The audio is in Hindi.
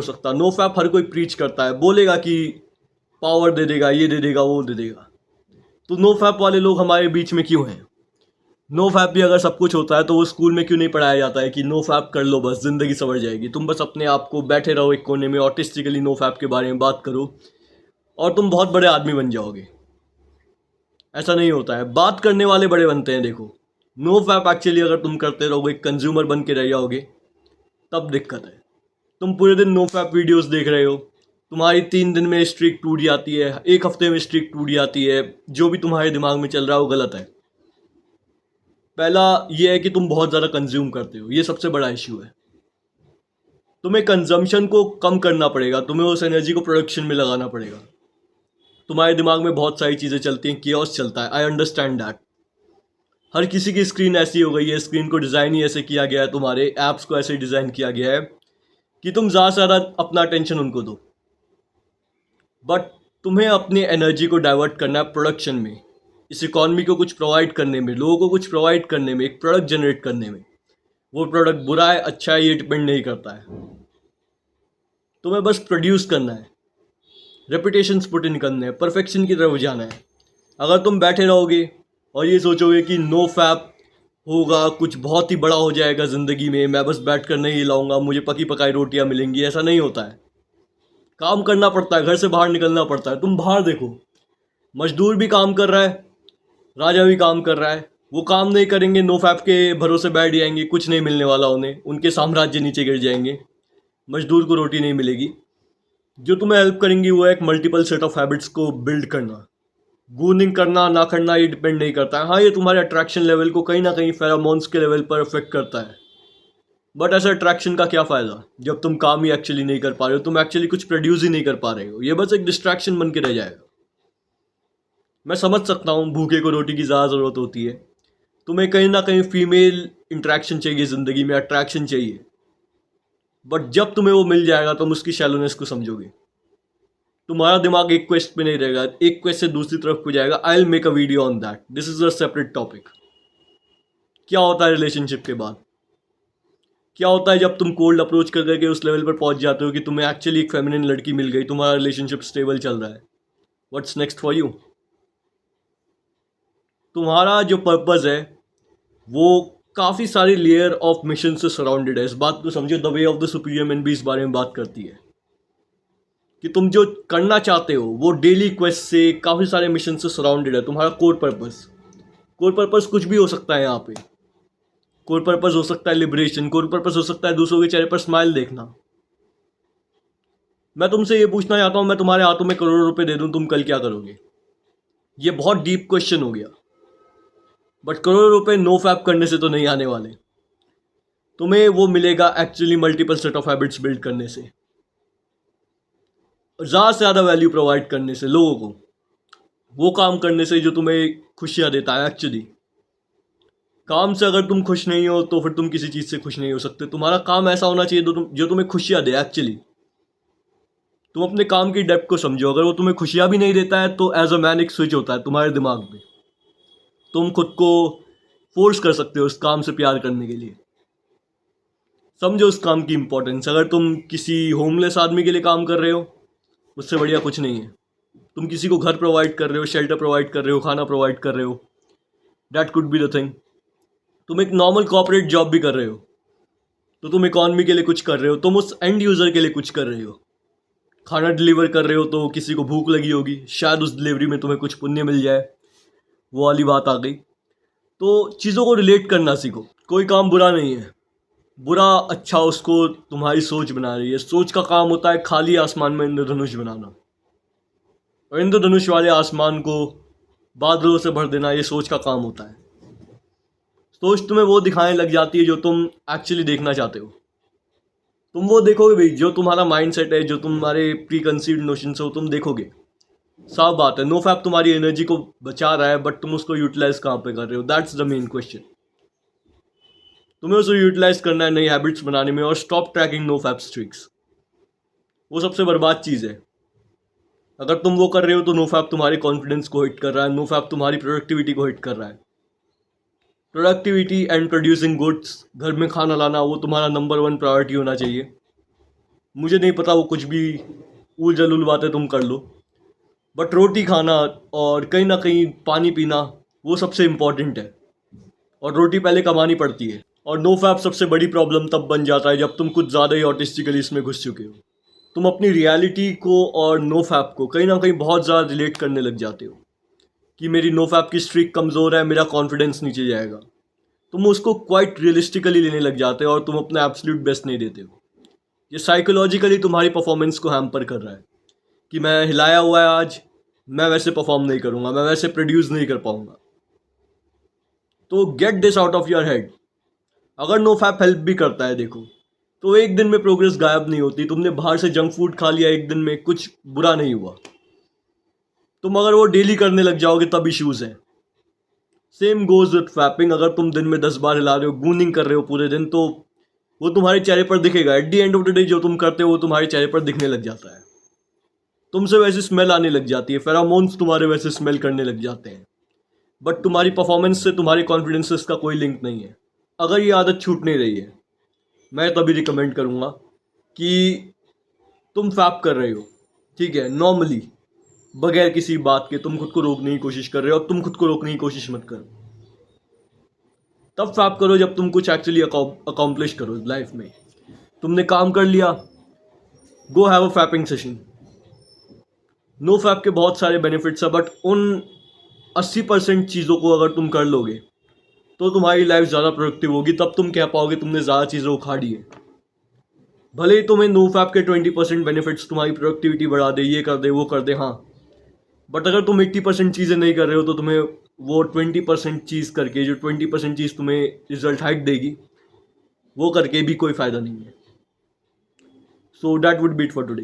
हो सकता। नो फैप हर कोई प्रीच करता है, बोलेगा कि पावर दे देगा, ये दे देगा, वो दे देगा। तो नो फैप वाले लोग हमारे बीच में क्यों हैं? नो फैप भी अगर सब कुछ होता है तो वो स्कूल में क्यों नहीं पढ़ाया जाता है कि नो फैप कर लो, बस ज़िंदगी संवर जाएगी। तुम बस अपने आप को बैठे रहो एक कोने में, ऑटिस्टिकली नो फैप के बारे में बात करो और तुम बहुत बड़े आदमी बन जाओगे। ऐसा नहीं होता है, बात करने वाले बड़े बनते हैं। देखो, नो फैप एक्चुअली अगर तुम करते रहोगे, कंज्यूमर बन के रह जाओगे, तब दिक्कत है। तुम पूरे दिन नो फैप वीडियोस देख रहे हो, तुम्हारी 3 दिन में स्ट्रीक टूट जाती है, एक हफ्ते में स्ट्रीक टूट जाती है, जो भी तुम्हारे दिमाग में चल रहा है वो गलत है। पहला ये है कि तुम बहुत ज़्यादा कंज्यूम करते हो, ये सबसे बड़ा इश्यू है। तुम्हें कंजम्पशन को कम करना पड़ेगा, तुम्हें उस एनर्जी को प्रोडक्शन में लगाना पड़ेगा। तुम्हारे दिमाग में बहुत सारी चीज़ें चलती हैं, कियोस चलता है, आई अंडरस्टैंड दैट। हर किसी की स्क्रीन ऐसी हो गई है, स्क्रीन को डिज़ाइन ही ऐसे किया गया है, तुम्हारे ऐप्स को ऐसे डिज़ाइन किया गया है कि तुम ज़्यादा से ज़्यादा अपना अटेंशन उनको दो। बट तुम्हें अपनी एनर्जी को डाइवर्ट करना है प्रोडक्शन में, इस इकॉनमी को कुछ प्रोवाइड करने में, लोगों को कुछ प्रोवाइड करने में, एक प्रोडक्ट जनरेट करने में। वो प्रोडक्ट बुरा है अच्छा है ये डिपेंड नहीं करता है, तुम्हें बस प्रोड्यूस करना है, रेपुटेशंस पुट इन करने हैं, परफेक्शन की तरफ जाना है। अगर तुम बैठे रहोगे और ये सोचोगे कि नो फैप होगा, कुछ बहुत ही बड़ा हो जाएगा ज़िंदगी में, मैं बस बैठ कर नहीं लाऊंगा, मुझे पकी पकाई रोटियां मिलेंगी, ऐसा नहीं होता है। काम करना पड़ता है, घर से बाहर निकलना पड़ता है। तुम बाहर देखो, मजदूर भी काम कर रहा है, राजा भी काम कर रहा है। वो काम नहीं करेंगे, नो फैप के भरोसे बैठ जाएंगे, कुछ नहीं मिलने वाला उन्हें, उनके साम्राज्य नीचे गिर जाएंगे, मजदूर को रोटी नहीं मिलेगी। जो तुम्हें हेल्प करेंगी वो है एक मल्टीपल सेट ऑफ हैबिट्स को बिल्ड करना। गूनिंग करना ना करना ये डिपेंड नहीं करता है। हाँ, ये तुम्हारे अट्रैक्शन लेवल को कहीं ना कहीं फेरोमोन्स के लेवल पर अफेक्ट करता है, बट ऐसा अट्रैक्शन का क्या फ़ायदा जब तुम काम ही एक्चुअली नहीं कर पा रहे हो, तुम एक्चुअली कुछ प्रोड्यूस ही नहीं कर पा रहे हो, ये बस एक डिस्ट्रैक्शन बन के रह जाएगा। मैं समझ सकता हूँ भूखे को रोटी की ज़्यादा ज़रूरत होती है, तुम्हें कहीं ना कहीं फीमेल इंट्रैक्शन चाहिए ज़िंदगी में, अट्रैक्शन चाहिए, बट जब तुम्हें वो मिल जाएगा तुम उसकी शैलोनेस को समझोगे। तुम्हारा दिमाग एक क्वेस्ट पे नहीं रहेगा, एक क्वेस्ट से दूसरी तरफ को जाएगा। I will make a video on that, this is a separate topic. क्या होता है रिलेशनशिप के बाद, क्या होता है जब तुम कोल्ड अप्रोच कर करके उस लेवल पर पहुंच जाते हो कि तुम्हें एक्चुअली एक फेमिनिन लड़की मिल गई, तुम्हारा रिलेशनशिप स्टेबल चल रहा है। What's next for you? तुम्हारा जो पर्पज़ है वो काफ़ी सारी लेयर ऑफ मिशन से सराउंडेड है। इस बात को समझो, the way of the superior man भी इस बारे में बात करती है कि तुम जो करना चाहते हो वो डेली क्वेस्ट से, काफ़ी सारे मिशन से सराउंडेड है। तुम्हारा कोर पर्पस, कोर पर्पस कुछ भी हो सकता है यहाँ पे। कोर पर्पस हो सकता है लिबरेशन, कोर पर्पस हो सकता है दूसरों के चेहरे पर स्माइल देखना। मैं तुमसे ये पूछना चाहता हूँ, मैं तुम्हारे हाथों में करोड़ों रुपए दे दूँ, तुम कल क्या करोगे? ये बहुत डीप क्वेश्चन हो गया, बट करोड़ों रुपए नो फैप करने से तो नहीं आने वाले। तुम्हें वो मिलेगा actually multiple set of habits build करने से, ज़्यादा से ज़्यादा वैल्यू प्रोवाइड करने से, लोगों को वो काम करने से जो तुम्हें खुशियाँ देता है। एक्चुअली काम से अगर तुम खुश नहीं हो तो फिर तुम किसी चीज़ से खुश नहीं हो सकते। तुम्हारा काम ऐसा होना चाहिए जो तुम्हें खुशियाँ दे। एक्चुअली तुम अपने काम की डेप्थ को समझो, अगर वो तुम्हें खुशियाँ भी नहीं देता है तो एज अ मैन एक स्विच होता है तुम्हारे दिमाग में, तुम खुद को फोर्स कर सकते हो उस काम से प्यार करने के लिए। समझो उस काम की इंपॉर्टेंस। अगर तुम किसी होमलेस आदमी के लिए काम कर रहे हो, उससे बढ़िया कुछ नहीं है। तुम किसी को घर प्रोवाइड कर रहे हो, शेल्टर प्रोवाइड कर रहे हो, खाना प्रोवाइड कर रहे हो, that could be the thing. तुम एक नॉर्मल कॉर्पोरेट जॉब भी कर रहे हो तो तुम इकॉनमी के लिए कुछ कर रहे हो, तुम उस एंड यूज़र के लिए कुछ कर रहे हो। खाना डिलीवर कर रहे हो तो किसी को भूख लगी होगी, शायद उस डिलीवरी में तुम्हें कुछ पुण्य मिल जाए, वो वाली बात आ गई। तो चीज़ों को रिलेट करना सीखो। कोई काम बुरा नहीं है, बुरा अच्छा उसको तुम्हारी सोच बना रही है। सोच का काम होता है खाली आसमान में इंद्रधनुष बनाना, और इंद्रधनुष वाले आसमान को बादलों से भर देना, ये सोच का काम होता है। सोच तुम्हें वो दिखाने लग जाती है जो तुम एक्चुअली देखना चाहते हो। तुम वो देखोगे भाई, जो तुम्हारा माइंड सेट है, जो तुम्हारे प्री कंसीव्ड नोशन हो, तुम देखोगे। साफ बात है, नो फैप तुम्हारी एनर्जी को बचा रहा है, बट तुम उसको यूटिलाइज कहाँ पे कर रहे हो? That's the main question. तुम्हें उसको यूटिलाइज करना है नई हैबिट्स बनाने में, और स्टॉप ट्रैकिंग नो फैप स्ट्रिक्स। वो सबसे बर्बाद चीज़ है। अगर तुम वो कर रहे हो तो नो फैप तुम्हारे कॉन्फिडेंस को हिट कर रहा है, नो फैप तुम्हारी प्रोडक्टिविटी को हिट कर रहा है। प्रोडक्टिविटी एंड प्रोड्यूसिंग गुड्स, घर में खाना लाना, वो तुम्हारा नंबर 1 प्रायोरिटी होना चाहिए। मुझे नहीं पता, वो कुछ भी उल जलूल बातें तुम कर लो, बट रोटी खाना और कहीं ना कहीं पानी पीना वो सबसे इम्पॉर्टेंट है। और रोटी पहले कमानी पड़ती है। और नो फैप सबसे बड़ी प्रॉब्लम तब बन जाता है जब तुम कुछ ज़्यादा ही ऑटिस्टिकली इसमें घुस चुके हो। तुम अपनी रियलिटी को और नो फैप को कहीं ना कहीं बहुत ज़्यादा रिलेट करने लग जाते हो कि मेरी नो फैप की स्ट्रीक कमज़ोर है, मेरा कॉन्फिडेंस नीचे जाएगा। तुम उसको क्वाइट रियलिस्टिकली लेने लग जाते हो और तुम अपना एब्सोल्यूट बेस्ट नहीं देते हो। ये साइकोलॉजिकली तुम्हारी परफॉर्मेंस को हैम्पर कर रहा है कि मैं हिलाया हुआ है आज, मैं वैसे परफॉर्म नहीं करूँगा, मैं वैसे प्रोड्यूस नहीं कर पाऊँगा। तो get this out of your head. अगर नो फैप हेल्प भी करता है देखो, तो एक दिन में प्रोग्रेस गायब नहीं होती। तुमने बाहर से जंक फूड खा लिया एक दिन में, कुछ बुरा नहीं हुआ। तुम अगर वो डेली करने लग जाओगे तब इश्यूज हैं। Same goes with fapping. अगर तुम दिन में 10 बार हिला रहे हो, गूनिंग कर रहे हो पूरे दिन, तो वो तुम्हारे चेहरे पर दिखेगा। At the end of the day जो तुम करते हो वो तुम्हारे चेहरे पर दिखने लग जाता है। तुमसे वैसे स्मेल आने लग जाती है, फेरामोन्स तुम्हारे वैसे स्मेल करने लग जाते हैं। बट तुम्हारी परफॉर्मेंस से, तुम्हारी कॉन्फिडेंस से इसका कोई लिंक नहीं है। अगर ये आदत छूट नहीं रही है, मैं तभी रिकमेंड करूँगा कि तुम फैप कर रहे हो, ठीक है, नॉर्मली, बगैर किसी बात के तुम खुद को रोकने की कोशिश कर रहे हो। अब तुम खुद को रोकने की कोशिश मत करो। तब फैप करो जब तुम कुछ एक्चुअली अकॉम्प्लिश करो लाइफ में। तुमने काम कर लिया, go have a fapping session. No fap के बहुत सारे बेनिफिट्स हैं, बट उन 80% चीज़ों को अगर तुम कर लोगे तो तुम्हारी लाइफ ज़्यादा प्रोडक्टिव होगी। तब तुम कह पाओगे तुमने ज़्यादा चीज़ें उखाड़ी है। भले ही तुम्हें नो फैप के 20% बेनिफिट्स तुम्हारी प्रोडक्टिविटी बढ़ा दे, ये कर दे, वो कर दे, हाँ, बट अगर तुम 80% चीज़ें नहीं कर रहे हो तो तुम्हें वो 20% चीज़ करके, जो 20% चीज़ तुम्हें रिजल्ट हाइक देगी, वो करके भी कोई फ़ायदा नहीं है। So that would be it for today.